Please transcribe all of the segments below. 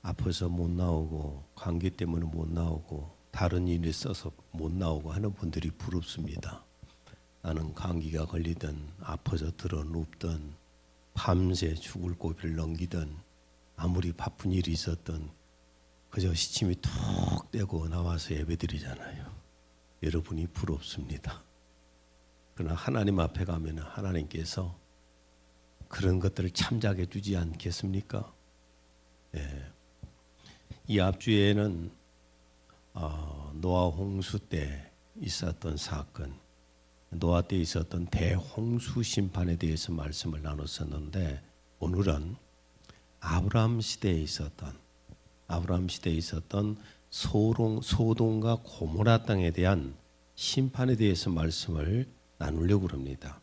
아파서 못 나오고 감기 때문에 못 나오고 다른 일이 있어서 못 나오고 하는 분들이 부럽습니다. 나는 감기가 걸리든 아파서 들어 눕든 밤새 죽을 고비를 넘기든 아무리 바쁜 일이 있었든 그저 시침이 툭 떼고 나와서 예배드리잖아요. 여러분이 부럽습니다. 그러나 하나님 앞에 가면 하나님께서 그런 것들을 참작해 주지 않겠습니까? 예. 이 앞주에는 노아 홍수 때 있었던 사건, 노아 때 있었던 대홍수 심판에 대해서 말씀을 나눴었는데, 오늘은 아브라함 시대에 있었던 소돔과 고모라 땅에 대한 심판에 대해서 말씀을 나누려고 합니다.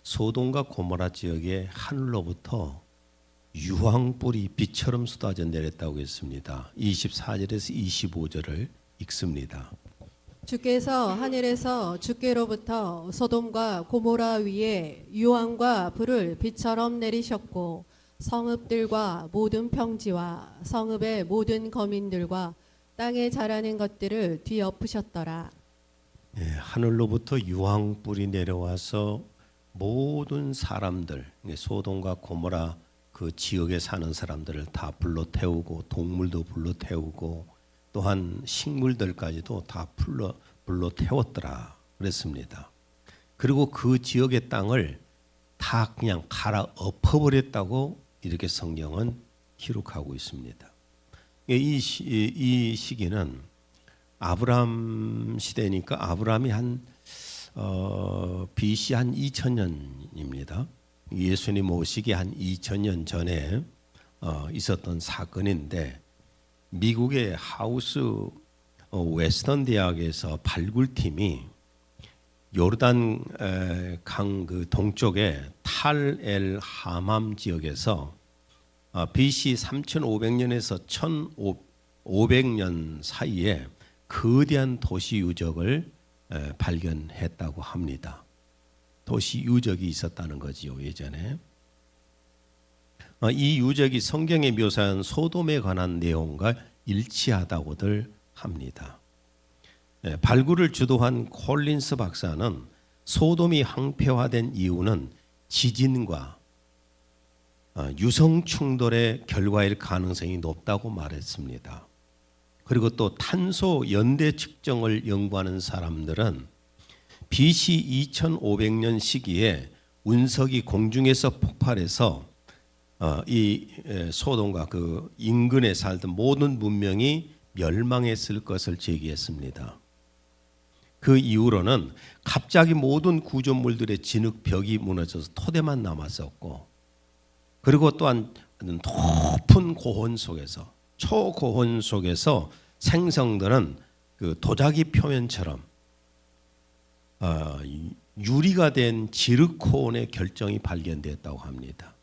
소돔과 고모라 지역에 하늘로부터 유황불이 비처럼 쏟아져 내렸다고 했습니다. 24절에서 25절을 읽습니다. 주께서 하늘에서 주께로부터 소돔과 고모라 위에 유황과 불을 비처럼 내리셨고 성읍들과 모든 평지와 성읍의 모든 거민들과 땅에 자라는 것들을 뒤엎으셨더라. 예, 하늘로부터 유황불이 내려와서 모든 사람들, 소돔과 고모라 그 지역에 사는 사람들을 다 불러 태우고 동물도 불러 태우고 또한 식물들까지도 다 불러 태웠더라 그랬습니다. 그리고 그 지역의 땅을 다 그냥 갈아 엎어버렸다고 이렇게 성경은 기록하고 있습니다. 이 시기는 아브라함 시대니까 아브라함이 BC 한 2000년입니다. 예수님 오시기 한 2000년 전에 있었던 사건인데, 미국의 하우스 웨스턴 대학에서 발굴팀이 요르단 강 그 동쪽의 탈 엘 하맘 지역에서 BC 3500년에서 1500년 사이에 거대한 도시 유적을 발견했다고 합니다. 도시 유적이 있었다는 거지요, 예전에. 이 유적이 성경에 묘사한 소돔에 관한 내용과 일치하다고들 합니다. 발굴을 주도한 콜린스 박사는 소돔이 황폐화된 이유는 지진과 유성 충돌의 결과일 가능성이 높다고 말했습니다. 그리고 또 탄소 연대 측정을 연구하는 사람들은 BC 2500년 시기에 운석이 공중에서 폭발해서 이 소돔과 그 인근에 살던 모든 문명이 멸망했을 것을 제기했습니다. 그 이후로는 갑자기 모든 구조물들의 진흙벽이 무너져서 토대만 남았었고, 그리고 또한 높은 고온 속에서, 초고온 속에서 생성들은 그 도자기 표면처럼 유리가 된 지르콘의 결정이 발견됐다고 합니다.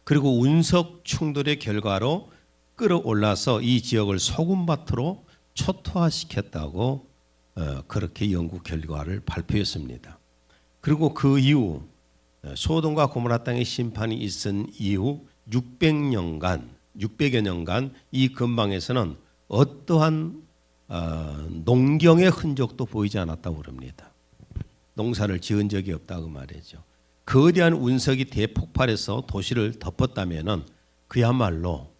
그리고 운석 충돌의 결과로 끌어올라서 이 지역을 소금밭으로 초토화시켰다고 그렇게 연구 결과를 발표했습니다. 그리고 그 이후 소돔과 고모라 땅의 심판이 있은 이후 600여 년간 이 근방에서는 어떠한 농경의 흔적도 보이지 않았다고 합니다. 농사를 지은 적이 없다고 말이죠. 거대한 운석이 대폭발해서 도시를 덮었다면은 그야말로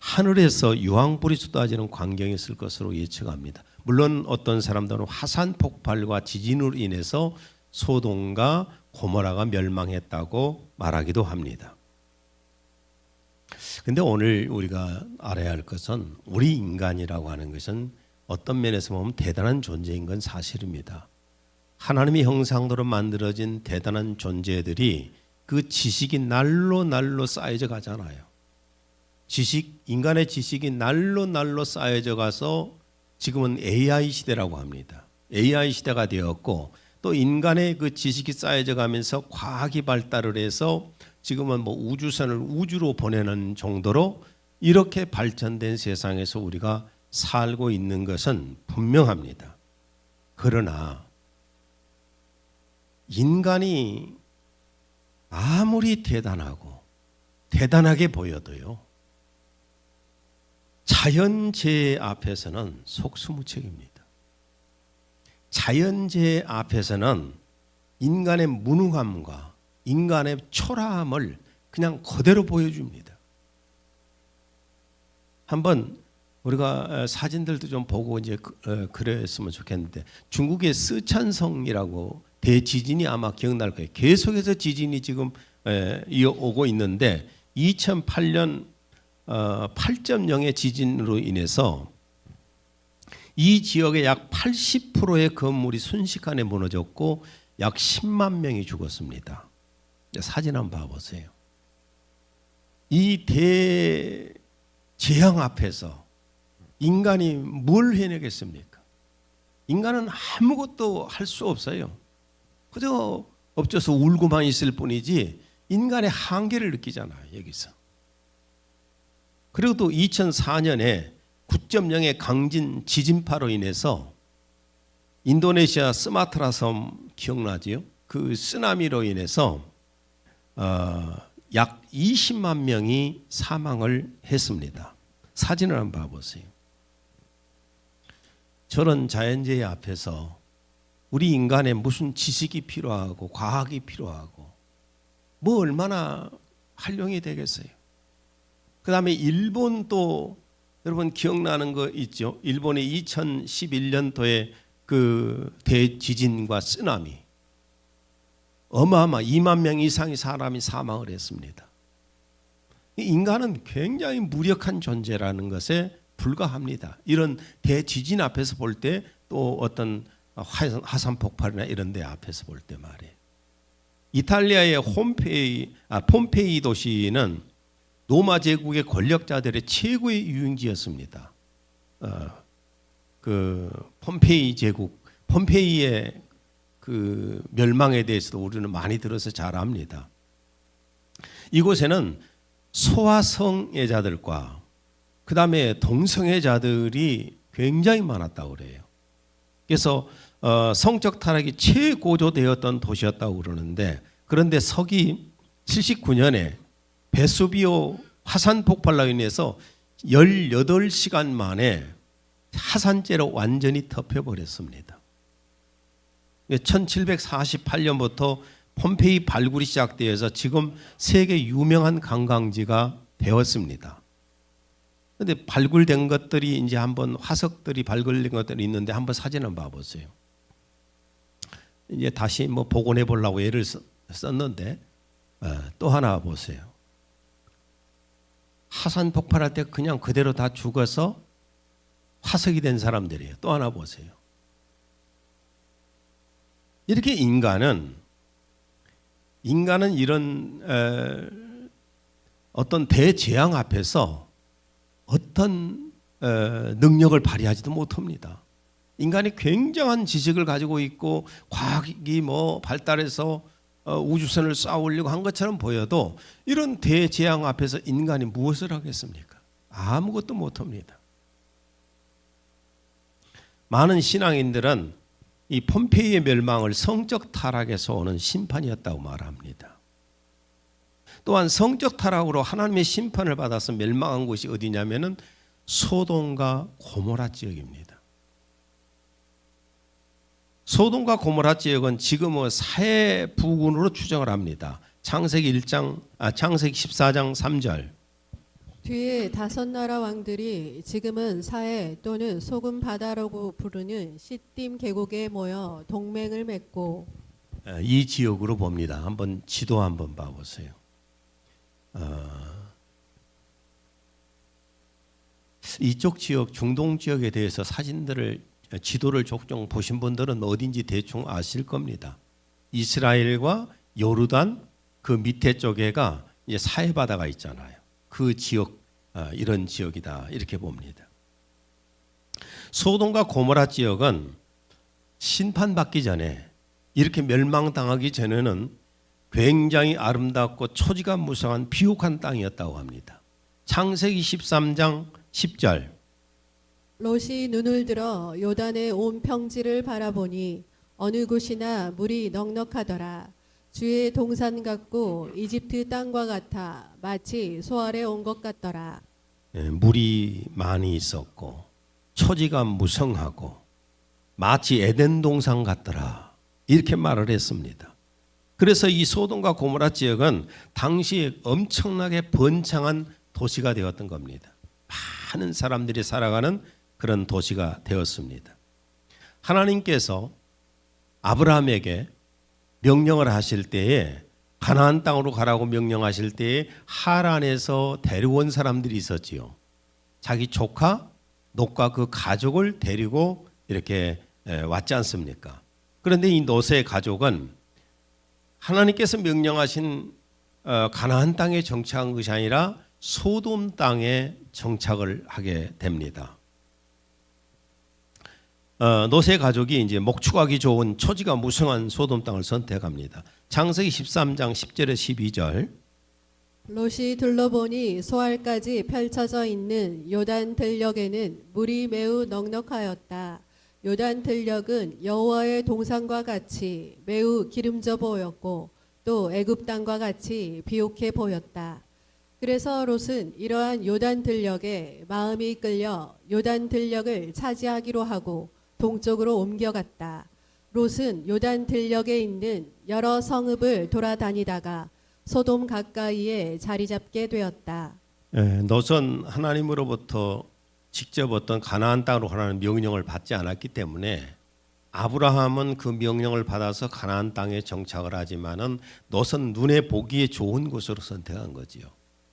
하늘에서 유황불이 쏟아지는 광경이 있을 것으로 예측합니다. 물론 어떤 사람들은 화산 폭발과 지진으로 인해서 소돔과 고모라가 멸망했다고 말하기도 합니다. 근데 오늘 우리가 알아야 할 것은, 우리 인간이라고 하는 것은 어떤 면에서 보면 대단한 존재인 건 사실입니다. 하나님의 형상대로 만들어진 대단한 존재들이 그 지식이 날로 쌓여져 가잖아요. 인간의 지식이 날로 쌓여져 가서 지금은 AI 시대라고 합니다. AI 시대가 되었고, 또 인간의 그 지식이 쌓여져 가면서 과학이 발달을 해서 지금은 뭐 우주선을 우주로 보내는 정도로 이렇게 발전된 세상에서 우리가 살고 있는 것은 분명합니다. 그러나 인간이 아무리 대단하고 대단하게 보여도요. 자연재해 앞에서는 속수무책입니다. 자연재해 앞에서는 인간의 무능함과 인간의 초라함을 그냥 그대로 보여줍니다. 한번 우리가 사진들도 좀 보고 이제 그랬으면 좋겠는데, 중국의 스촨성이라고 대지진이 아마 기억날 거예요. 계속해서 지진이 지금 이어오고 있는데 2008년 8.0의 지진으로 인해서 이 지역의 약 80%의 건물이 순식간에 무너졌고 약 10만 명이 죽었습니다. 사진 한번 봐보세요. 이 대재앙 앞에서 인간이 뭘 해내겠습니까? 인간은 아무것도 할 수 없어요. 그저 엎져서 울고만 있을 뿐이지 인간의 한계를 느끼잖아요, 여기서. 그리고 또 2004년에 9.0의 강진 지진파로 인해서 인도네시아 스마트라 섬 기억나지요? 그 쓰나미로 인해서 약 20만 명이 사망을 했습니다. 사진을 한번 봐보세요. 저런 자연재해 앞에서 우리 인간에 무슨 지식이 필요하고 과학이 필요하고 뭐 얼마나 활용이 되겠어요. 그 다음에 일본도 여러분 기억나는 거 있죠? 일본의 2011년도에 그 대지진과 쓰나미, 어마어마 2만 명 이상의 사람이 사망을 했습니다. 인간은 굉장히 무력한 존재라는 것에 불과합니다. 이런 대지진 앞에서 볼 때, 또 어떤 화산 폭발이나 이런 데 앞에서 볼 때 말이에요. 이탈리아의 폼페이 도시는 로마 제국의 권력자들의 최고의 유흥지였습니다. 그 폼페이 제국, 폼페이의 그 멸망에 대해서도 우리는 많이 들어서 잘 압니다. 이곳에는 소아성애자들과 그 다음에 동성애자들이 굉장히 많았다고 그래요. 그래서 성적 타락이 최고조되었던 도시였다고 그러는데, 그런데 서기 79년에 베수비오 화산 폭발로 인해서 18시간 만에 화산재로 완전히 덮여버렸습니다. 1748년부터 폼페이 발굴이 시작되어서 지금 세계 유명한 관광지가 되었습니다. 그런데 발굴된 것들이 이제 한번 화석들이 발굴된 것들이 있는데 한번 사진 한번 봐보세요. 이제 다시 뭐 복원해 보려고 애를 썼는데 또 하나 보세요. 화산 폭발할 때 그냥 그대로 다 죽어서 화석이 된 사람들이에요. 또 하나 보세요. 이렇게 인간은 이런 어떤 대재앙 앞에서 어떤 능력을 발휘하지도 못합니다. 인간이 굉장한 지식을 가지고 있고 과학이 뭐 발달해서 우주선을 쏴 올리고 한 것처럼 보여도 이런 대재앙 앞에서 인간이 무엇을 하겠습니까? 아무것도 못합니다. 많은 신앙인들은 이 폼페이의 멸망을 성적 타락에서 오는 심판이었다고 말합니다. 또한 성적 타락으로 하나님의 심판을 받아서 멸망한 곳이 어디냐면은 소돔과 고모라 지역입니다. 소돔과 고모라 지역은 지금은 사해 부근으로 추정을 합니다. 창세기 14장 3절. 뒤에 5나라 왕들이 지금은 사해 또는 소금 바다라고 부르는 시딤 계곡에 모여 동맹을 맺고, 이 지역으로 봅니다. 한번 지도 한번 봐보세요. 이쪽 지역, 중동 지역에 대해서 지도를 종종 보신 분들은 어딘지 대충 아실 겁니다. 이스라엘과 요르단 그 밑에 쪽에가 이제 사해 바다가 있잖아요. 그 지역, 이런 지역이다 이렇게 봅니다. 소돔과 고모라 지역은 심판받기 전에, 이렇게 멸망당하기 전에는 굉장히 아름답고 초지가 무성한 비옥한 땅이었다고 합니다. 창세기 13장 10절. 롯이 눈을 들어 요단의 온 평지를 바라보니 어느 곳이나 물이 넉넉하더라. 주의 동산 같고 이집트 땅과 같아 마치 소알에 온 것 같더라. 물이 많이 있었고 초지가 무성하고 마치 에덴 동산 같더라 이렇게 말을 했습니다. 그래서 이 소돔과 고모라 지역은 당시에 엄청나게 번창한 도시가 되었던 겁니다. 많은 사람들이 살아가는 그런 도시가 되었습니다. 하나님께서 아브라함에게 명령을 하실 때에 가나안 땅으로 가라고 명령하실 때에 하란에서 데려온 사람들이 있었지요. 자기 조카 롯과 그 가족을 데리고 이렇게 왔지 않습니까? 그런데 이 롯의 가족은 하나님께서 명령하신 가나안 땅에 정착한 것이 아니라 소돔 땅에 정착을 하게 됩니다. 롯의 가족이 이제 목축하기 좋은 초지가 무성한 소돔 땅을 선택합니다. 창세기 13장 10절에 12절. 롯이 둘러보니 소알까지 펼쳐져 있는 요단 들녘에는 물이 매우 넉넉하였다. 요단 들녘은 여호와의 동산과 같이 매우 기름져 보였고 또 애굽 땅과 같이 비옥해 보였다. 그래서 롯은 이러한 요단 들녘에 마음이 끌려 요단 들녘을 차지하기로 하고 동쪽으로 옮겨갔다. 롯은 요단 들녘에 있는 여러 성읍을 돌아다니다가 소돔 가까이에 자리 잡게 되었다. 롯은 하나님으로부터 직접 어떤 가나안 땅으로 가라는 명령을 받지 않았기 때문에 아브라함은 그 명령을 받아서 가나안 땅에 정착을 하지만은 롯은 눈에 보기에 좋은 곳으로 선택한 거지요.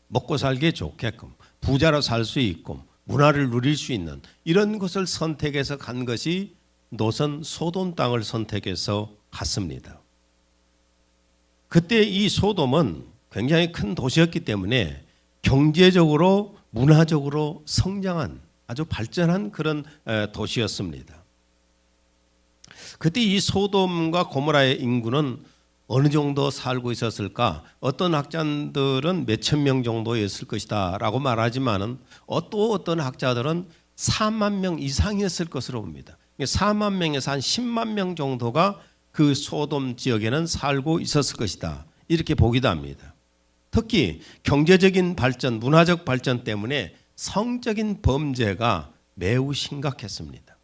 먹고 살기에 좋게끔 부자로 살 수 있고 문화를 누릴 수 있는 이런 곳을 선택해서 간 것이 롯은 소돔 땅을 선택해서 갔습니다. 그때 이 소돔은 굉장히 큰 도시였기 때문에 경제적으로 문화적으로 성장한 아주 발전한 그런 도시였습니다. 그때 이 소돔과 고모라의 인구는 어느 정도 살고 있었을까? 어떤 학자들은 몇천 명 정도였을 것이다 라고 말하지만은 또 어떤 학자들은 4만 명 이상이었을 것으로 봅니다. 4만 명에서 한 10만 명 정도가 그 소돔 지역에는 살고 있었을 것이다 이렇게 보기도 합니다. 특히 경제적인 발전, 문화적 발전 때문에 성적인 범죄가 매우 심각했습니다.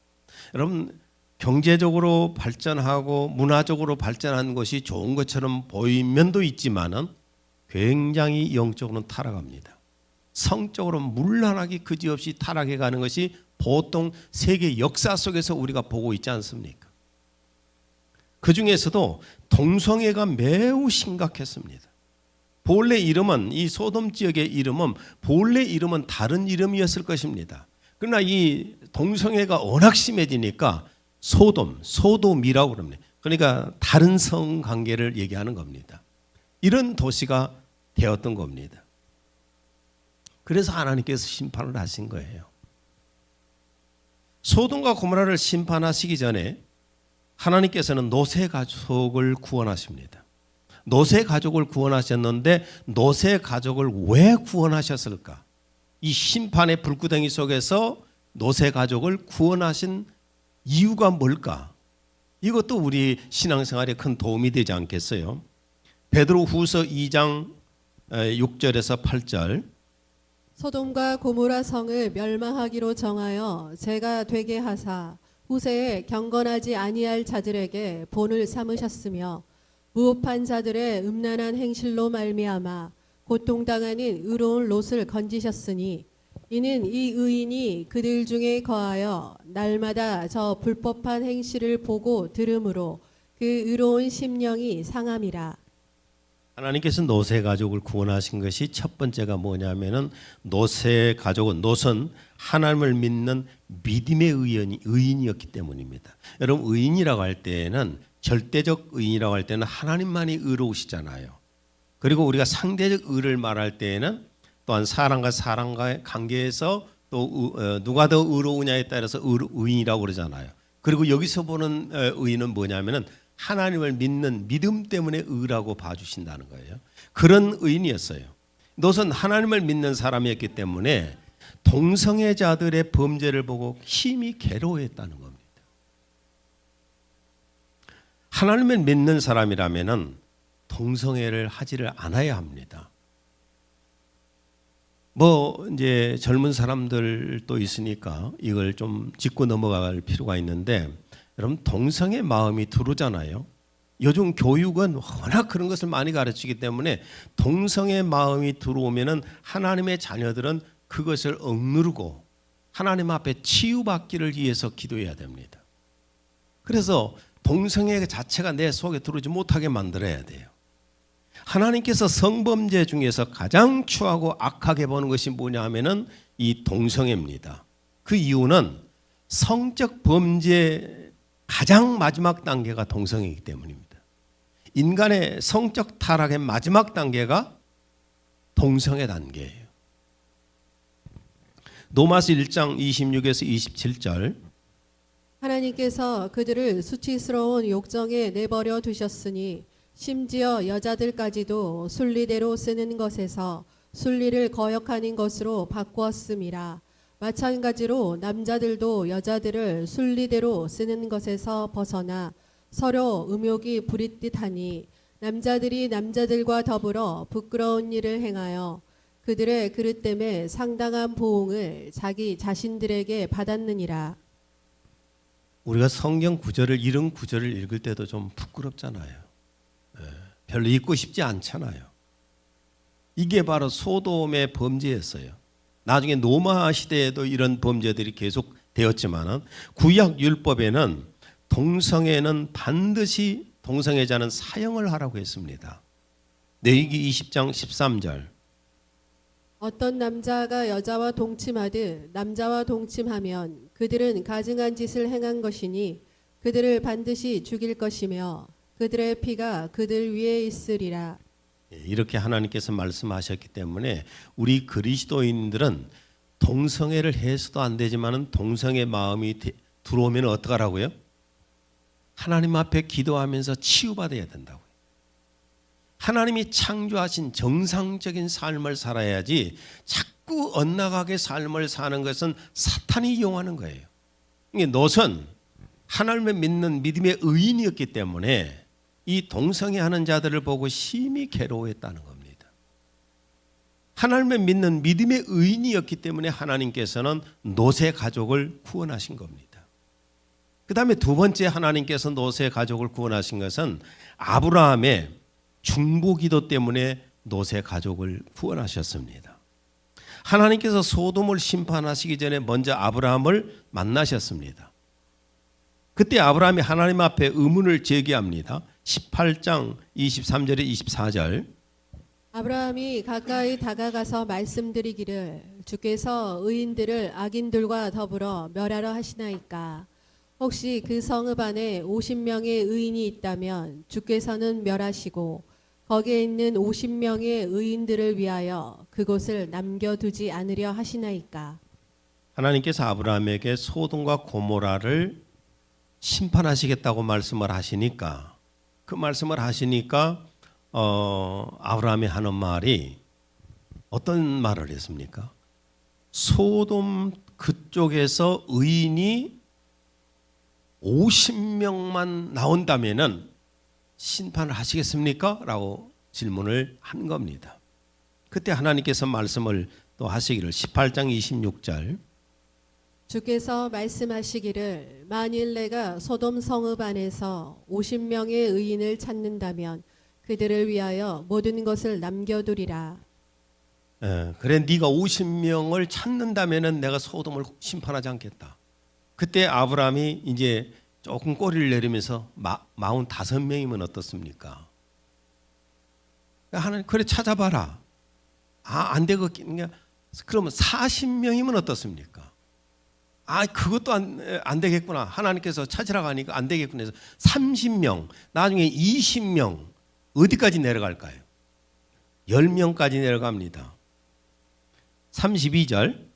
여러분 경제적으로 발전하고 문화적으로 발전한 것이 좋은 것처럼 보이는 면도 있지만은 굉장히 영적으로는 타락합니다. 성적으로 문란하게 그지없이 타락해 가는 것이 보통 세계 역사 속에서 우리가 보고 있지 않습니까? 그 중에서도 동성애가 매우 심각했습니다. 본래 이름은 이 소돔 지역의 이름은 본래 이름은 다른 이름이었을 것입니다. 그러나 이 동성애가 워낙 심해지니까 소돔이라고 그럽니다. 그러니까 다른 성관계를 얘기하는 겁니다. 이런 도시가 되었던 겁니다. 그래서 하나님께서 심판을 하신 거예요. 소돔과 고모라를 심판하시기 전에 하나님께서는 롯의 가족을 구원하십니다. 롯의 가족을 구원하셨는데 롯의 가족을 왜 구원하셨을까? 이 심판의 불구덩이 속에서 롯의 가족을 구원하신 이유가 뭘까? 이것도 우리 신앙생활에 큰 도움이 되지 않겠어요? 베드로후서 2장 6절에서 8절. 소돔과 고모라 성을 멸망하기로 정하여 제가 되게 하사 후세에 경건하지 아니할 자들에게 본을 삼으셨으며 무업한 자들의 음란한 행실로 말미암아 고통당하는 의로운 롯을 건지셨으니 이는 이 의인이 그들 중에 거하여 날마다 저 불법한 행실을 보고 들으므로 그 의로운 심령이 상함이라. 하나님께서 롯의 가족을 구원하신 것이 첫 번째가 뭐냐면은 롯의 롯은 하나님을 믿는 믿음의 의인이었기 때문입니다. 여러분 의인이라고 할 때는 절대적 의인이라고 할 때는 하나님만이 의로우시잖아요. 그리고 우리가 상대적 의를 말할 때에는 또한 사람과 사람과의 관계에서 또 누가 더 의로우냐에 따라서 의인이라고 그러잖아요. 그리고 여기서 보는 의인은 뭐냐면은 하나님을 믿는 믿음 때문에 의라고 봐주신다는 거예요. 그런 의인이었어요. 롯은 하나님을 믿는 사람이었기 때문에 동성애자들의 범죄를 보고 심히 괴로워했다는 겁니다. 하나님을 믿는 사람이라면은 동성애를 하지를 않아야 합니다. 뭐 이제 젊은 사람들도 있으니까 이걸 좀 짚고 넘어갈 필요가 있는데, 여러분 동성애 마음이 들어오잖아요. 요즘 교육은 워낙 그런 것을 많이 가르치기 때문에 동성애 마음이 들어오면은 하나님의 자녀들은 그것을 억누르고 하나님 앞에 치유받기를 위해서 기도해야 됩니다. 그래서 동성애 자체가 내 속에 들어오지 못하게 만들어야 돼요. 하나님께서 성범죄 중에서 가장 추하고 악하게 보는 것이 뭐냐 하면은 이 동성애입니다. 그 이유는 성적 범죄의 가장 마지막 단계가 동성애이기 때문입니다. 인간의 성적 타락의 마지막 단계가 동성애 단계예요. 로마서 1장 26에서 27절. 하나님께서 그들을 수치스러운 욕정에 내버려 두셨으니 심지어 여자들까지도 순리대로 쓰는 것에서 순리를 거역하는 것으로 바꾸었음이라. 마찬가지로 남자들도 여자들을 순리대로 쓰는 것에서 벗어나 서로 음욕이 부릿듯하니 남자들이 남자들과 더불어 부끄러운 일을 행하여 그들의 그릇 때문에 상당한 보응을 자기 자신들에게 받았느니라. 우리가 성경 구절을 이런 구절을 읽을 때도 좀 부끄럽잖아요. 별로 읽고 싶지 않잖아요. 이게 바로 소돔의 범죄였어요. 나중에 로마 시대에도 이런 범죄들이 계속 되었지만은 구약 율법에는 동성애는 반드시 동성애자는 사형을 하라고 했습니다. 레위기 20장 13절. 어떤 남자가 여자와 동침하듯 남자와 동침하면 그들은 가증한 짓을 행한 것이니 그들을 반드시 죽일 것이며 그들의 피가 그들 위에 있으리라. 이렇게 하나님께서 말씀하셨기 때문에 우리 그리스도인들은 동성애를 해서도 안 되지만은 동성애 마음이 들어오면 어떡하라고요? 하나님 앞에 기도하면서 치유받아야 된다고요. 하나님이 창조하신 정상적인 삶을 살아야지 자꾸 엇나가게 삶을 사는 것은 사탄이 이용하는 거예요. 이게 롯은 하나님을 믿는 믿음의 의인이었기 때문에 이 동성애 하는 자들을 보고 심히 괴로워했다는 겁니다. 하나님을 믿는 믿음의 의인이었기 때문에 하나님께서는 롯의 가족을 구원하신 겁니다. 그 다음에 두 번째 하나님께서 롯의 가족을 구원하신 것은 아브라함의 중보기도 때문에 롯의 가족을 구원하셨습니다. 하나님께서 소돔을 심판하시기 전에 먼저 아브라함을 만나셨습니다. 그때 아브라함이 하나님 앞에 의문을 제기합니다. 18장 23절에 24절. 아브라함이 가까이 다가가서 말씀드리기를 주께서 의인들을 악인들과 더불어 멸하려 하시나이까. 혹시 그 성읍 안에 50명의 의인이 있다면 주께서는 멸하시고 거기에 있는 50명의 의인들을 위하여 그곳을 남겨두지 않으려 하시나이까. 하나님께서 아브라함에게 소돔과 고모라를 심판하시겠다고 말씀을 하시니까 그 말씀을 하시니까 아브라함이 하는 말이 어떤 말을 했습니까? 소돔 그쪽에서 의인이 50명만 나온다면은 심판을 하시겠습니까? 라고 질문을 한 겁니다. 그때 하나님께서 말씀을 또 하시기를 18장 26절. 주께서 말씀하시기를 만일 내가 소돔 성읍 안에서 50명의 의인을 찾는다면 그들을 위하여 모든 것을 남겨두리라. 그래 네가 50명을 찾는다면은 내가 소돔을 심판하지 않겠다. 그때 아브라함이 이제 조금 꼬리를 내리면서 45명이면 어떻습니까? 하나님 그래 찾아봐라. 안 되겠냐? 그러면 40명이면 어떻습니까? 그것도 안 되겠구나. 하나님께서 찾으라고 하니까 안 되겠구나 해서 30명, 나중에 20명, 어디까지 내려갈까요? 10명까지 내려갑니다. 32절.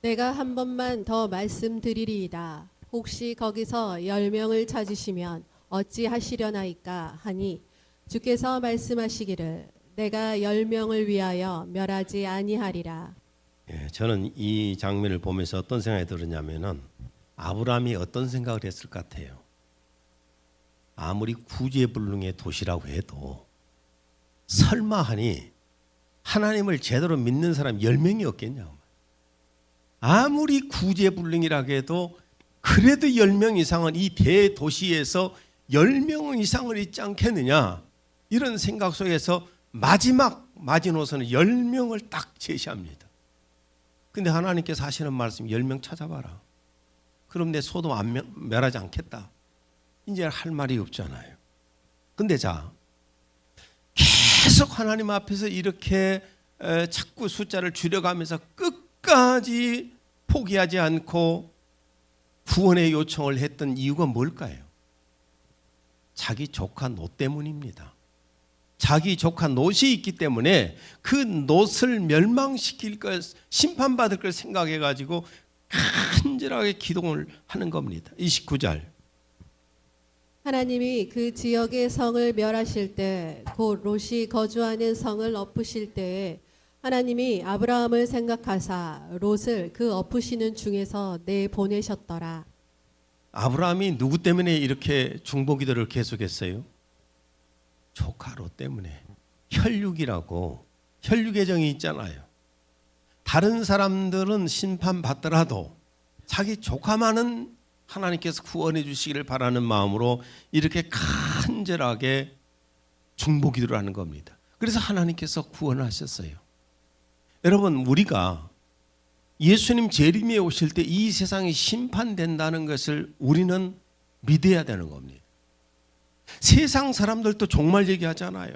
내가 한 번만 더 말씀드리리이다. 혹시 거기서 10명을 찾으시면 어찌 하시려나이까 하니 주께서 말씀하시기를 내가 10명을 위하여 멸하지 아니하리라. 저는 이 장면을 보면서 어떤 생각이 들었냐면은 아브라함이 어떤 생각을 했을 것 같아요. 아무리 구제불능의 도시라고 해도 설마 하니 하나님을 제대로 믿는 사람 10명이 없겠냐고. 아무리 구제불능이라고 해도 그래도 10명 이상은 이 대도시에서 10명 이상을 있지 않겠느냐, 이런 생각 속에서 마지막 마지노선은 10명을 딱 제시합니다. 근데 하나님께서 하시는 말씀, 10명 찾아봐라. 그럼 내 소돔 안 멸하지 않겠다. 이제 할 말이 없잖아요. 근데 자, 계속 하나님 앞에서 이렇게 자꾸 숫자를 줄여가면서 끝까지 포기하지 않고 구원의 요청을 했던 이유가 뭘까요? 자기 조카 롯 때문입니다. 자기 조카 롯이 있기 때문에 그 롯을 멸망시킬 것, 심판받을 걸 생각해가지고 간절하게 기도를 하는 겁니다. 29절. 하나님이 그 지역의 성을 멸하실 때, 곧 롯이 거주하는 성을 엎으실 때에 하나님이 아브라함을 생각하사 롯을 그 엎으시는 중에서 내보내셨더라. 아브라함이 누구 때문에 이렇게 중보기도를 계속했어요? 조카 롯 때문에. 혈육이라고, 혈육의 정이 있잖아요. 다른 사람들은 심판받더라도 자기 조카만은 하나님께서 구원해 주시기를 바라는 마음으로 이렇게 간절하게 중보기도를 하는 겁니다. 그래서 하나님께서 구원하셨어요. 여러분, 우리가 예수님 재림에 오실 때 이 세상이 심판된다는 것을 우리는 믿어야 되는 겁니다. 세상 사람들도 종말 얘기하잖아요.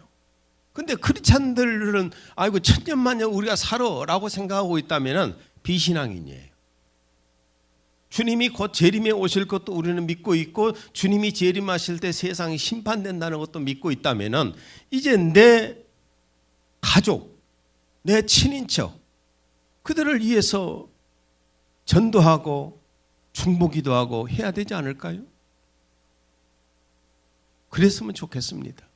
근데 크리스찬들은 아이고 천년만년 우리가 살아라고 생각하고 있다면 비신앙인이에요. 주님이 곧 재림에 오실 것도 우리는 믿고 있고, 주님이 재림하실 때 세상이 심판된다는 것도 믿고 있다면 이제 내 가족, 내 친인척, 그들을 위해서 전도하고 중보기도하고 해야 되지 않을까요? 그랬으면 좋겠습니다.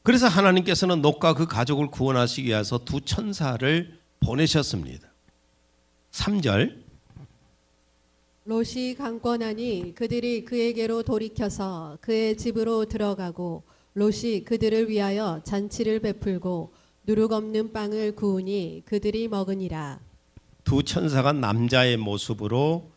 그래서 하나님께서는 롯과 그 가족을 구원하시기 위해서 두 천사를 보내셨습니다. 3절. 롯이 강권하니 그들이 그에게로 돌이켜서 그의 집으로 들어가고 롯이 그들을 위하여 잔치를 베풀고 누룩 없는 빵을 구우니 그들이 먹으니라. 두 천사가 남자의 모습으로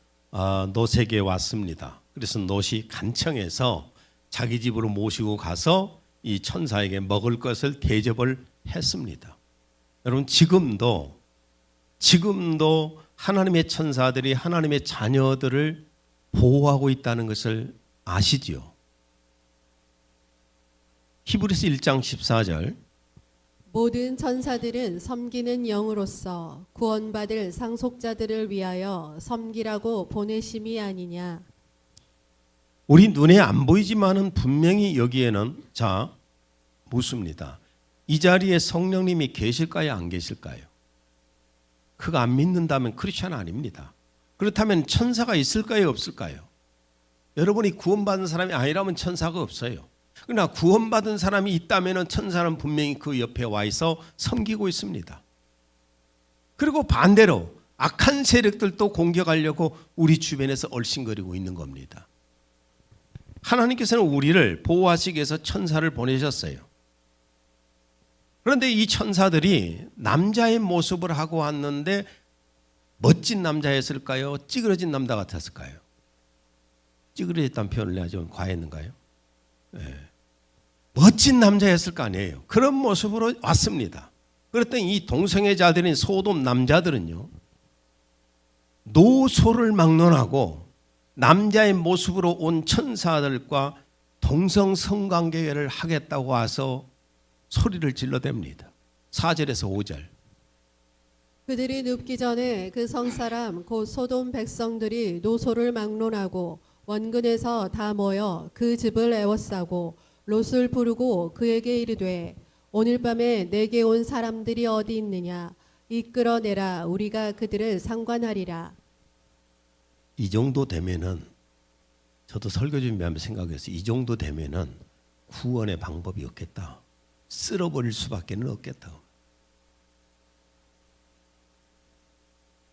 롯에게 왔습니다. 그래서 롯이 간청해서 자기 집으로 모시고 가서 이 천사에게 먹을 것을 대접을 했습니다. 여러분, 지금도 하나님의 천사들이 하나님의 자녀들을 보호하고 있다는 것을 아시지요? 히브리서 1장 14절. 모든 천사들은 섬기는 영으로서 구원받을 상속자들을 위하여 섬기라고 보내심이 아니냐. 우리 눈에 안 보이지만은 분명히 여기에는 자 묻습니다. 이 자리에 성령님이 계실까요, 안 계실까요? 그거 안 믿는다면 크리스찬 아닙니다. 그렇다면 천사가 있을까요, 없을까요? 여러분이 구원받은 사람이 아니라면 천사가 없어요. 그러나 구원받은 사람이 있다면 천사는 분명히 그 옆에 와 있어 섬기고 있습니다. 그리고 반대로 악한 세력들도 공격하려고 우리 주변에서 얼씬거리고 있는 겁니다. 하나님께서는 우리를 보호하시기 위해서 천사를 보내셨어요. 그런데 이 천사들이 남자의 모습을 하고 왔는데 멋진 남자였을까요? 찌그러진 남자 같았을까요? 찌그러졌다는 표현을 내가 좀 과했는가요? 네. 멋진 남자였을 거 아니에요. 그런 모습으로 왔습니다. 그랬더니 이 동성애자들인 소돔 남자들은요, 노소를 막론하고 남자의 모습으로 온 천사들과 동성 성관계를 하겠다고 와서 소리를 질러댑니다. 4절에서 5절. 그들이 눕기 전에 그 성사람 곧 소돔 백성들이 노소를 막론하고 원근에서 다 모여 그 집을 에워싸고 롯을 부르고 그에게 이르되 오늘 밤에 내게 온 사람들이 어디 있느냐 이끌어내라 우리가 그들을 상관하리라. 이 정도 되면은 저도 설교 준비하면서 생각했어요. 이 정도 되면은 구원의 방법이 없겠다. 쓸어버릴 수밖에 없겠다.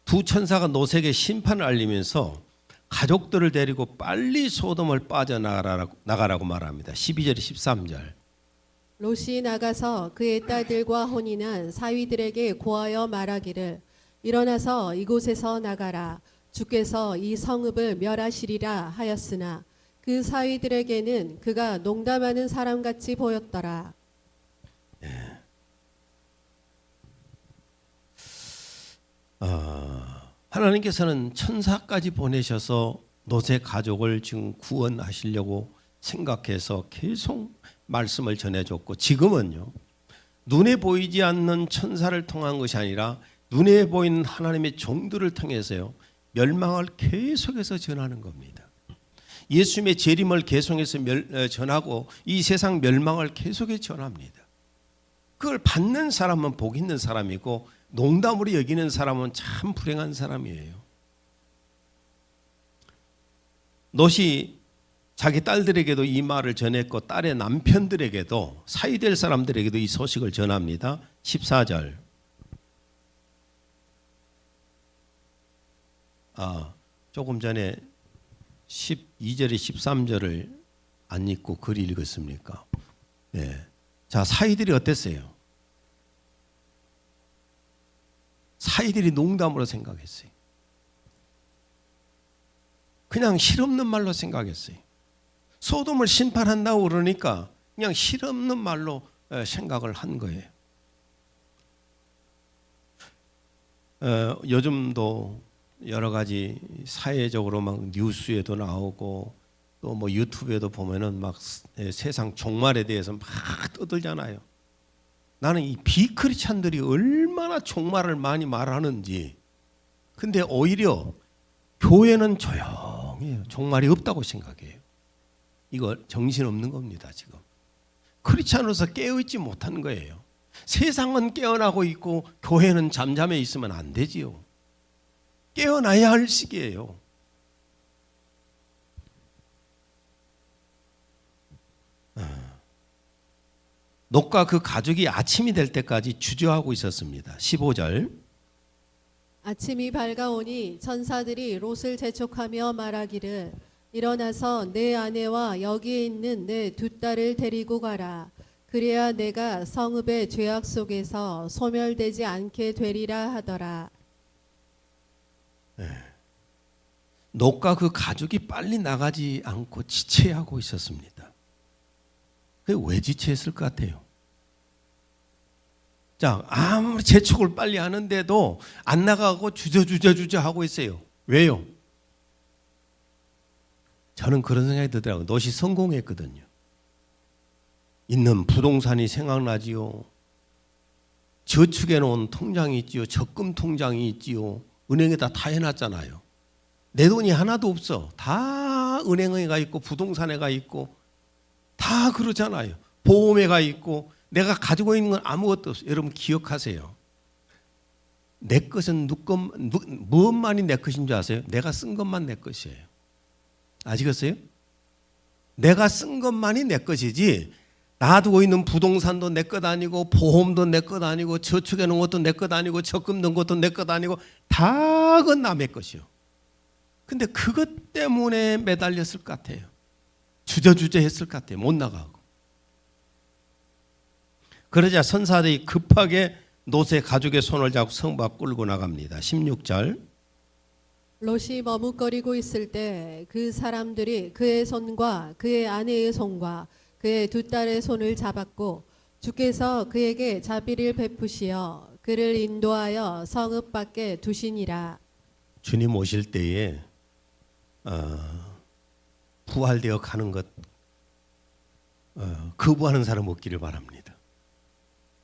두 천사가 롯에게 심판을 알리면서 가족들을 데리고 빨리 소돔을 빠져나가라고 말합니다. 12절 13절. 롯이 나가서 그의 딸들과 혼인한 사위들에게 고하여 말하기를 일어나서 이곳에서 나가라. 주께서 이 성읍을 멸하시리라 하였으나 그 사위들에게는 그가 농담하는 사람같이 보였더라. 하나님께서는 천사까지 보내셔서 롯의 가족을 지금 구원하시려고 생각해서 계속 말씀을 전해줬고, 지금은요 눈에 보이지 않는 천사를 통한 것이 아니라 눈에 보이는 하나님의 종들을 통해서요 멸망을 계속해서 전하는 겁니다. 예수님의 재림을 계속해서 전하고 이 세상 멸망을 계속해서 전합니다. 그걸 받는 사람은 복 있는 사람이고 농담으로 여기는 사람은 참 불행한 사람이에요. 롯이 자기 딸들에게도 이 말을 전했고 딸의 남편들에게도 사위될 사람들에게도 이 소식을 전합니다. 14절. 조금 전에 12절에 13절을 안 읽고 글 읽었습니까? 네. 자, 사위들이 어땠어요? 사위들이 농담으로 생각했어요. 그냥 실없는 말로 생각했어요. 소돔을 심판한다고 그러니까 그냥 실없는 말로 생각을 한 거예요. 요즘도 여러 가지 사회적으로 막 뉴스에도 나오고 또 뭐 유튜브에도 보면은 막 세상 종말에 대해서 막 떠들잖아요. 나는 이 비크리스찬들이 얼마나 종말을 많이 말하는지. 근데 오히려 교회는 조용해요. 종말이 없다고 생각해요. 이거 정신없는 겁니다. 지금 크리스찬으로서 깨어있지 못한 거예요. 세상은 깨어나고 있고 교회는 잠잠해 있으면 안 되지요. 깨어나야 할 시기예요. 롯과 그 가족이 아침이 될 때까지 주저하고 있었습니다. 15절. 아침이 밝아오니 천사들이 롯을 재촉하며 말하기를 일어나서 내 아내와 여기에 있는 내 두 딸을 데리고 가라. 그래야 내가 성읍의 죄악 속에서 소멸되지 않게 되리라 하더라. 롯과 그 가족이 빨리 나가지 않고 지체하고 있었습니다. 그게 왜 지체했을 것 같아요? 자, 아무리 재촉을 빨리 하는데도 안 나가고 주저 하고 있어요. 왜요? 저는 그런 생각이 들더라고요. 롯이 성공했거든요. 있는 부동산이 생각나지요. 저축해 놓은 통장이 있지요. 적금 통장이 있지요. 은행에다 다 해놨잖아요. 내 돈이 하나도 없어. 다 은행에 가 있고 부동산에 가 있고 다 그러잖아요. 보험에 가 있고 내가 가지고 있는 건 아무것도 없어요. 여러분 기억하세요. 내 것은 무엇만이 내 것인 줄 아세요? 내가 쓴 것만 내 것이에요. 아시겠어요? 내가 쓴 것만이 내 것이지 놔두고 있는 부동산도 내 것 아니고 보험도 내 것 아니고 저축해 놓은 것도 내 것 아니고 적금 넣은 것도 내 것 아니고 다 그건 남의 것이요. 근데 그것 때문에 매달렸을 것 같아요. 주저주저 했을 것 같아요. 못 나가고. 그러자 선사들이 급하게 롯의 가족의 손을 잡고 성 밖 끌고 나갑니다. 16절. 롯이 머뭇거리고 있을 때 그 사람들이 그의 손과 그의 아내의 손과 그의 두 딸의 손을 잡았고 주께서 그에게 자비를 베푸시어 그를 인도하여 성읍 밖에 두시니라. 주님 오실 때에 부활되어 가는 것 거부하는 사람 없기를 바랍니다.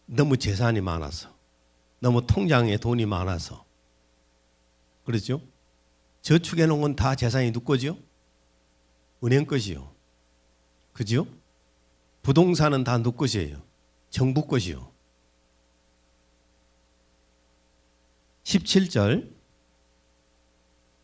너무 재산이 많아서 너무 통장에 돈이 많아서 그렇죠? 저축해 놓은 건 다 재산이 누구 거죠? 은행 것이요. 그죠? 부동산은 다 누구 것이에요? 정부 것이요. 17절.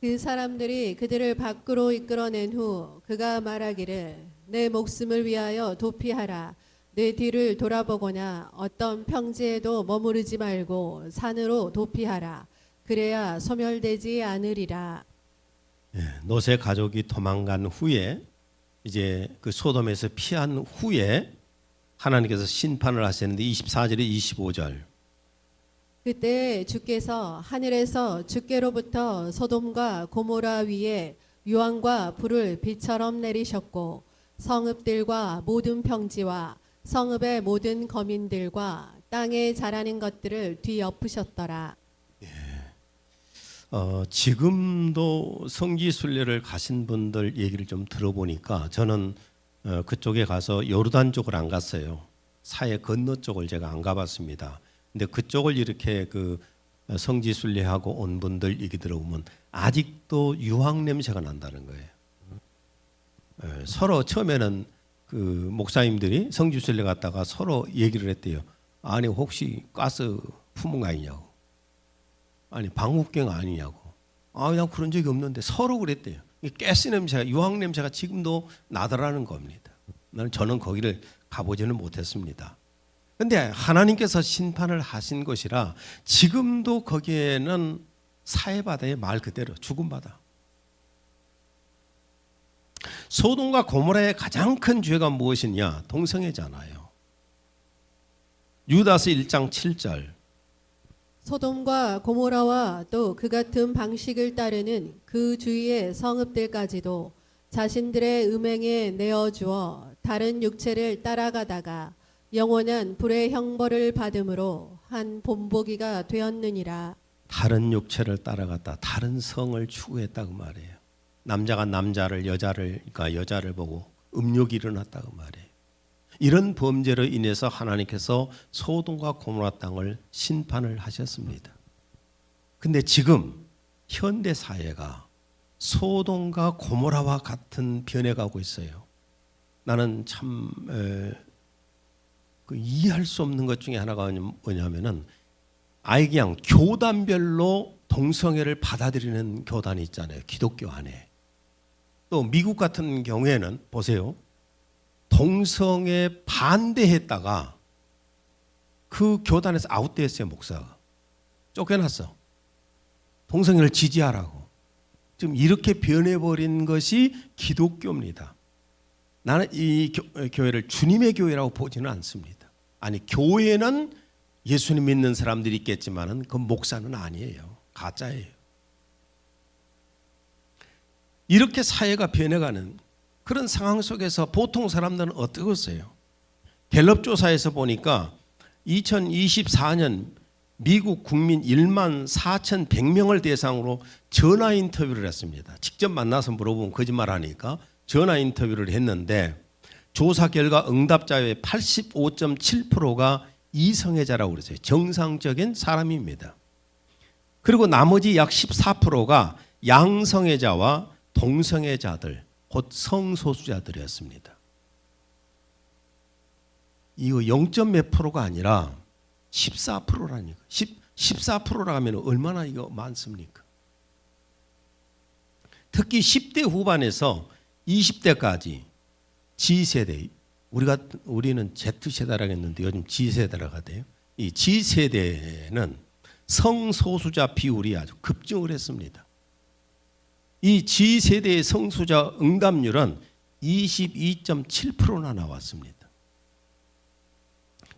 그 사람들이 그들을 밖으로 이끌어낸 후 그가 말하기를 내 목숨을 위하여 도피하라. 내 뒤를 돌아보거나 어떤 평지에도 머무르지 말고 산으로 도피하라. 그래야 소멸되지 않으리라. 노세 가족이 도망간 후에 이제 그 소돔에서 피한 후에 하나님께서 심판을 하셨는데 24절에 25절. 그때 주께서 하늘에서 주께로부터 소돔과 고모라 위에 유황과 불을 비처럼 내리셨고 성읍들과 모든 평지와 성읍의 모든 거민들과 땅에 자라는 것들을 뒤엎으셨더라. 지금도 성지 순례를 가신 분들 얘기를 좀 들어보니까 저는 그쪽에 가서 요르단 쪽을 안 갔어요. 사해 건너 쪽을 제가 안 가봤습니다. 근데 그쪽을 이렇게 그 성지 순례하고 온 분들 얘기 들어보면 아직도 유황 냄새가 난다는 거예요. 서로 처음에는 그 목사님들이 성지 순례 갔다가 서로 얘기를 했대요. 아니 혹시 가스 품은 거 아니냐고. 아니 방국경 아니냐고. 난 그런 적이 없는데 서로 그랬대요. 가스 냄새가 유황 냄새가 지금도 나더라는 겁니다. 저는 거기를 가보지는 못했습니다. 그런데 하나님께서 심판을 하신 것이라 지금도 거기에는 사해바다의 말 그대로 죽은 바다. 소돔과 고모라의 가장 큰 죄가 무엇이냐? 동성애잖아요. 유다서 1장 7절. 소돔과 고모라와 또 그 같은 방식을 따르는 그 주위의 성읍들까지도 자신들의 음행에 내어주어 다른 육체를 따라가다가 영원한 불의 형벌을 받음으로 한 본보기가 되었느니라. 다른 육체를 따라갔다. 다른 성을 추구했다고 말해요. 남자가 남자를 그러니까 여자를 보고 음욕이 일어났다고 말해요. 이런 범죄로 인해서 하나님께서 소돔과 고모라 땅을 심판을 하셨습니다. 근데 지금 현대 사회가 소돔과 고모라와 같은 변해가고 있어요. 나는 참 이해할 수 없는 것 중에 하나가 뭐냐면은 아예 그냥 교단별로 동성애를 받아들이는 교단이 있잖아요. 기독교 안에. 또 미국 같은 경우에는 보세요. 동성애 반대했다가 그 교단에서 아웃됐어요. 목사가. 쫓겨났어. 동성애를 지지하라고. 지금 이렇게 변해버린 것이 기독교입니다. 나는 이 교회를 주님의 교회라고 보지는 않습니다. 아니 교회는 예수님 믿는 사람들이 있겠지만은 그 목사는 아니에요. 가짜예요. 이렇게 사회가 변해가는 그런 상황 속에서 보통 사람들은 어떠겠어요? 갤럽 조사에서 보니까 2024년 미국 국민 1만 4,100명을 대상으로 전화 인터뷰를 했습니다. 직접 만나서 물어보면 거짓말하니까 전화 인터뷰를 했는데 조사 결과 응답자의 85.7%가 이성애자라고 그랬어요. 정상적인 사람입니다. 그리고 나머지 약 14%가 양성애자와 동성애자들, 곧 성소수자들이었습니다. 이거 0몇 프로가 아니라 14%라니까. 14%라 하면 얼마나 이거 많습니까? 특히 10대 후반에서 20대까지 G세대, 우리는 Z세대라고 했는데 요즘 G세대라고 하대요. 이 G세대는 성소수자 비율이 아주 급증을 했습니다. 이 G세대의 성소수자 응답률은 22.7%나 나왔습니다.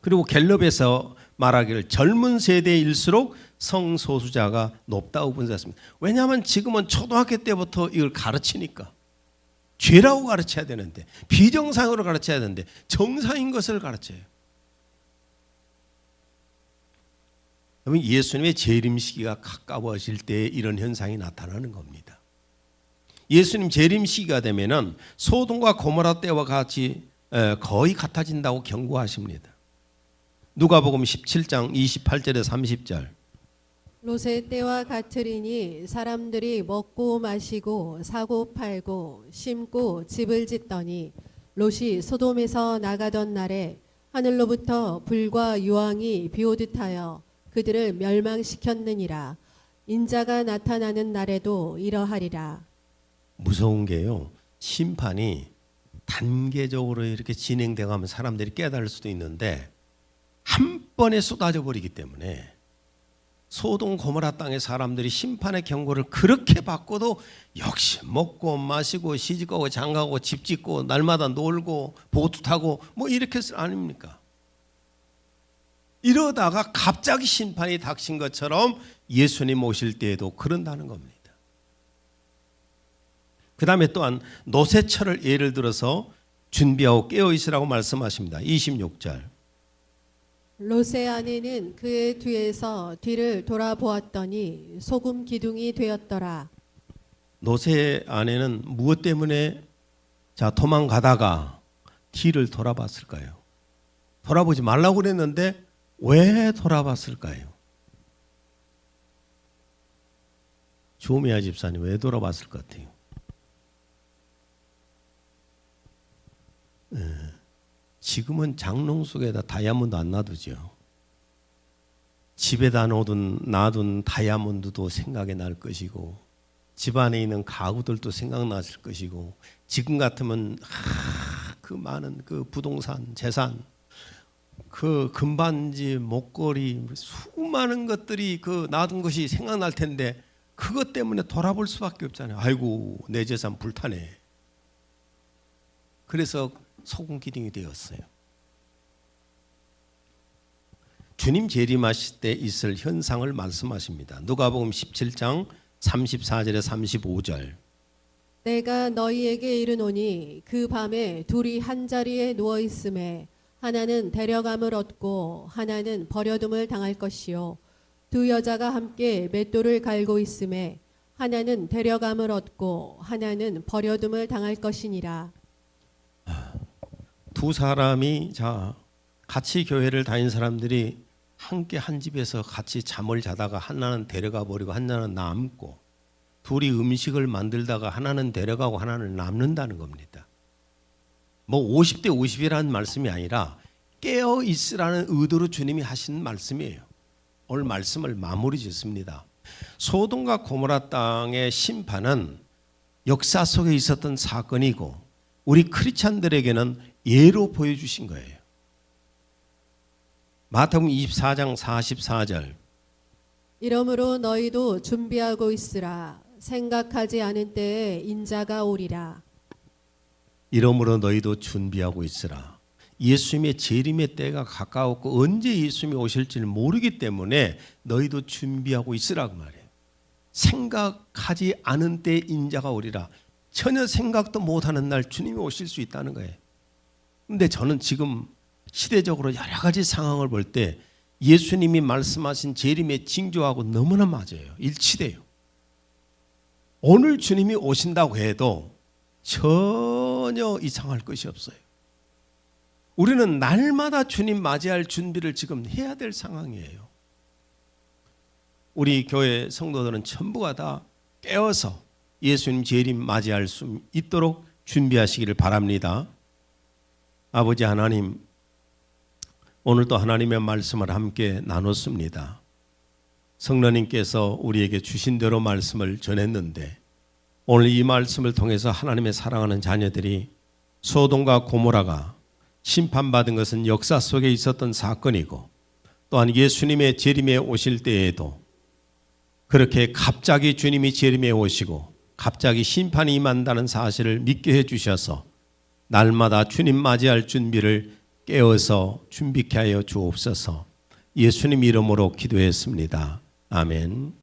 그리고 갤럽에서 말하기를 젊은 세대일수록 성소수자가 높다고 분석했습니다. 왜냐하면 지금은 초등학교 때부터 이걸 가르치니까. 죄라고 가르쳐야 되는데, 비정상으로 가르쳐야 되는데 정상인 것을 가르쳐요. 그러면 예수님의 재림 시기가 가까워질 때 이런 현상이 나타나는 겁니다. 예수님 재림 시기가 되면은 소돔과 고모라 때와 같이 거의 같아진다고 경고하십니다. 누가복음 17장 28절에 30절. 롯의 때와 같으리니 사람들이 먹고 마시고 사고 팔고 심고 집을 짓더니 롯이 소돔에서 나가던 날에 하늘로부터 불과 유황이 비오듯하여 그들을 멸망시켰느니라. 인자가 나타나는 날에도 이러하리라. 무서운 게요. 심판이 단계적으로 이렇게 진행돼가면 사람들이 깨달을 수도 있는데 한 번에 쏟아져 버리기 때문에 소돔 고모라 땅의 사람들이 심판의 경고를 그렇게 받고도 역시 먹고 마시고 시집가고 장가고 집 짓고 날마다 놀고 보트 타고 뭐 이렇게 아닙니까? 이러다가 갑자기 심판이 닥친 것처럼 예수님 오실 때에도 그런다는 겁니다. 그 다음에 또한 노새철을 예를 들어서 준비하고 깨어있으라고 말씀하십니다. 26절. 롯의 아내는 그의 뒤에서 뒤를 돌아보았더니 소금 기둥이 되었더라. 롯의 아내는 무엇 때문에 도망가다가 뒤를 돌아봤을까요? 돌아보지 말라고 그랬는데 왜 돌아봤을까요? 조미아 집사님 왜 돌아봤을 것 같아요? 지금은 장롱 속에다 다이아몬드 안 놔두죠. 집에다 놔둔 다이아몬드도 생각이 날 것이고 집안에 있는 가구들도 생각났을 것이고 지금 같으면 그 많은 그 부동산 재산 그 금반지 목걸이 수많은 것들이 그 놔둔 것이 생각날 텐데 그것 때문에 돌아볼 수밖에 없잖아요. 아이고 내 재산 불타네. 그래서 소금 기둥이 되었어요. 주님 재림하실 때 있을 현상을 말씀하십니다. 누가복음 17장 34절에 35절. 내가 너희에게 이르노니 그 밤에 둘이 한 자리에 누워 있음에 하나는 데려감을 얻고 하나는 버려둠을 당할 것이요 두 여자가 함께 맷돌을 갈고 있음에 하나는 데려감을 얻고 하나는 버려둠을 당할 것이니라. 두 사람이 같이 교회를 다닌 사람들이 함께 한 집에서 같이 잠을 자다가 하나는 데려가 버리고 하나는 남고 둘이 음식을 만들다가 하나는 데려가고 하나는 남는다는 겁니다. 뭐 50대 50이라는 말씀이 아니라 깨어 있으라는 의도로 주님이 하신 말씀이에요. 오늘 말씀을 마무리 짓습니다. 소돔과 고모라 땅의 심판은 역사 속에 있었던 사건이고 우리 크리스찬들에게는 예로 보여주신 거예요. 마태복음 24장 44절. 이러므로 너희도 준비하고 있으라. 생각하지 않은 때에 인자가 오리라. 이러므로 너희도 준비하고 있으라. 예수님의 재림의 때가 가까웠고 언제 예수님이 오실지를 모르기 때문에 너희도 준비하고 있으라 그 말이에요. 생각하지 않은 때에 인자가 오리라. 전혀 생각도 못하는 날 주님이 오실 수 있다는 거예요. 근데 저는 지금 시대적으로 여러 가지 상황을 볼 때 예수님이 말씀하신 재림의 징조하고 너무나 맞아요. 일치돼요. 오늘 주님이 오신다고 해도 전혀 이상할 것이 없어요. 우리는 날마다 주님 맞이할 준비를 지금 해야 될 상황이에요. 우리 교회 성도들은 전부가 다 깨어서 예수님 재림 맞이할 수 있도록 준비하시기를 바랍니다. 아버지 하나님, 오늘도 하나님의 말씀을 함께 나눴습니다. 성령님께서 우리에게 주신 대로 말씀을 전했는데 오늘 이 말씀을 통해서 하나님의 사랑하는 자녀들이 소돔과 고모라가 심판받은 것은 역사 속에 있었던 사건이고 또한 예수님의 재림에 오실 때에도 그렇게 갑자기 주님이 재림에 오시고 갑자기 심판이 임한다는 사실을 믿게 해주셔서 날마다 주님 맞이할 준비를 깨어서 준비케 하여 주옵소서. 예수님 이름으로 기도했습니다. 아멘.